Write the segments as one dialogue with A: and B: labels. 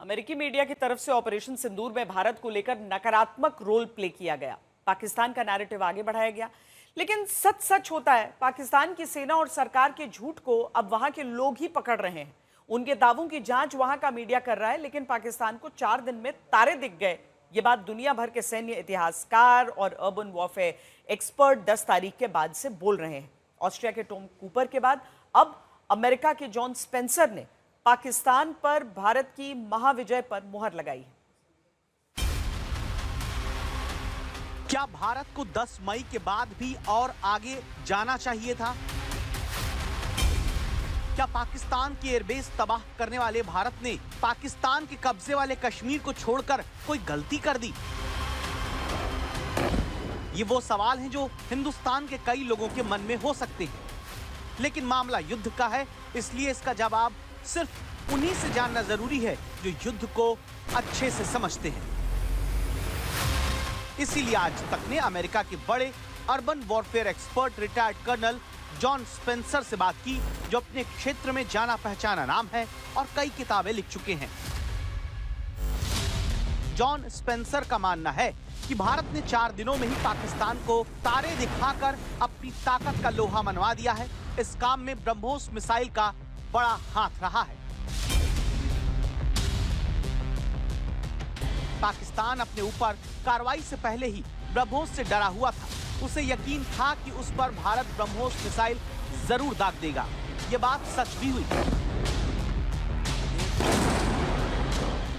A: अमेरिकी मीडिया की तरफ से ऑपरेशन सिंदूर में भारत को लेकर नकारात्मक रोल प्ले किया गया। पाकिस्तान का नैरेटिव आगे बढ़ाया गया, लेकिन सच सच होता है। पाकिस्तान की सेना और सरकार के झूठ को अब वहां के लोग ही पकड़ रहे हैं। उनके दावों की जांच वहां का मीडिया कर रहा है, लेकिन पाकिस्तान को 4 दिन में तारे दिख गए। ये बात दुनिया भर के सैन्य इतिहासकार और अर्बन वॉरफेयर एक्सपर्ट 10 तारीख के बाद से बोल रहे हैं। ऑस्ट्रिया के टॉम कूपर के बाद अब अमेरिका के जॉन स्पेंसर ने पाकिस्तान पर भारत की महाविजय पर मुहर लगाई है।
B: क्या भारत को 10 मई के बाद भी और आगे जाना चाहिए था? क्या पाकिस्तान की एयरबेस तबाह करने वाले भारत ने पाकिस्तान के कब्जे वाले कश्मीर को छोड़कर कोई गलती कर दी? ये वो सवाल हैं जो हिंदुस्तान के कई लोगों के मन में हो सकते हैं, लेकिन मामला युद्ध का है, इसलिए इसका जवाब सिर्फ उन्हीं से जानना जरूरी है जो युद्ध को अच्छे से समझते हैं। इसीलिए आज तक ने अमेरिका के बड़े urban warfare expert retired colonel John Spencer से बात की, जो अपने क्षेत्र में जाना पहचाना नाम है और कई किताबें लिख चुके हैं। जॉन स्पेंसर का मानना है कि भारत ने 4 दिनों में ही पाकिस्तान को तारे दिखाकर अपनी ताकत का लोहा मनवा दिया है। इस काम में ब्रह्मोस मिसाइल का बड़ा हाथ रहा है। पाकिस्तान अपने ऊपर कार्रवाई से पहले ही ब्रह्मोस से डरा हुआ था। उसे यकीन था कि उस पर भारत ब्रह्मोस मिसाइल जरूर दाग देगा। ये बात सच भी हुई।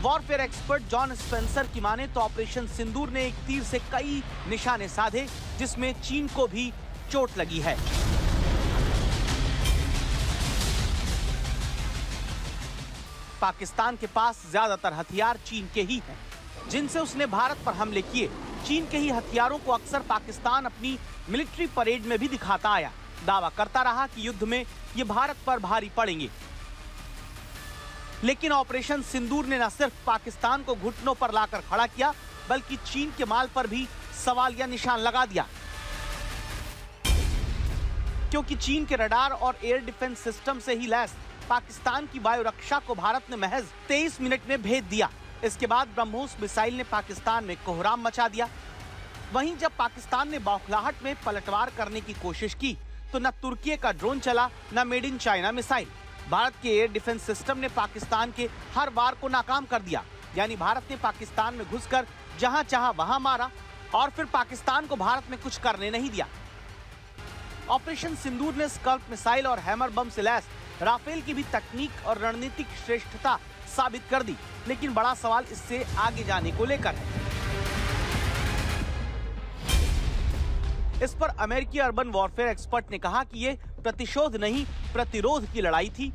B: वॉरफेयर एक्सपर्ट जॉन स्पेंसर की माने तो ऑपरेशन सिंदूर ने एक तीर से कई निशाने साधे, जिसमें चीन को भी चोट लगी है। पाकिस्तान के पास ज्यादातर हथियार चीन के ही हैं, जिनसे उसने भारत पर हमले किए। चीन के ही हथियारों को अक्सर पाकिस्तान अपनी मिलिट्री परेड में भी दिखाता आया। दावा करता रहा कि युद्ध में ये भारत पर भारी पड़ेंगे। लेकिन ऑपरेशन सिंदूर ने न सिर्फ पाकिस्तान को घुटनों पर लाकर खड़ा किया, बल्कि चीन के माल पर भी सवालिया निशान लगा दिया। क्योंकि चीन के रडार और एयर डिफेंस सिस्टम से ही लैस पाकिस्तान की वायु रक्षा को भारत ने महज 23 मिनट में भेद दिया। इसके बाद ब्रह्मोस मिसाइल ने पाकिस्तान में कोहराम मचा दिया। वहीं जब पाकिस्तान ने बौखलाहट में पलटवार करने की कोशिश की, तो न तुर्की का ड्रोन चला, न made in China missile. Bharat के एयर डिफेंस सिस्टम ने पाकिस्तान के हर वार को नाकाम कर दिया। यानी भारत ने पाकिस्तान में घुसकर जहां चाहा वहां मारा और फिर पाकिस्तान को भारत में कुछ करने नहीं दिया। ऑपरेशन सिंदूर ने स्कल्प मिसाइल और हैमर बम से लैस राफेल की भी तकनीक और रणनीतिक श्रेष्ठता साबित कर दी। लेकिन बड़ा सवाल इससे आगे जाने को लेकर है। इस पर अमेरिकी अर्बन वॉरफेयर एक्सपर्ट ने कहा कि ये प्रतिशोध नहीं, प्रतिरोध की लड़ाई थी।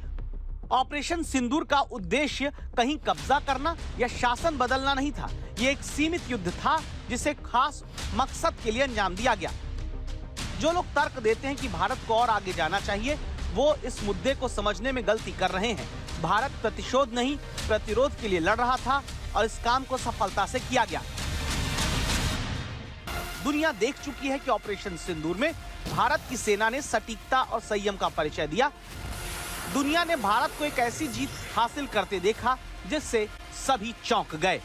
B: ऑपरेशन सिंदूर का उद्देश्य कहीं कब्जा करना या शासन बदलना नहीं था। ये एक सीमित युद्ध था, जिसे खास मकसद के लिए अंजाम दिया गया। जो लोग तर्क देते हैं कि भारत को और आगे जाना चाहिए, वो इस मुद्दे को समझने में गलती कर रहे हैं। भारत प्रतिशोध नहीं, प्रतिरोध के लिए लड़ रहा था और इस काम को सफलता से किया गया। दुनिया देख चुकी है कि ऑपरेशन सिंदूर में भारत की सेना ने सटीकता और संयम का परिचय दिया। दुनिया ने भारत को एक ऐसी जीत हासिल करते देखा जिससे सभी चौंक गए।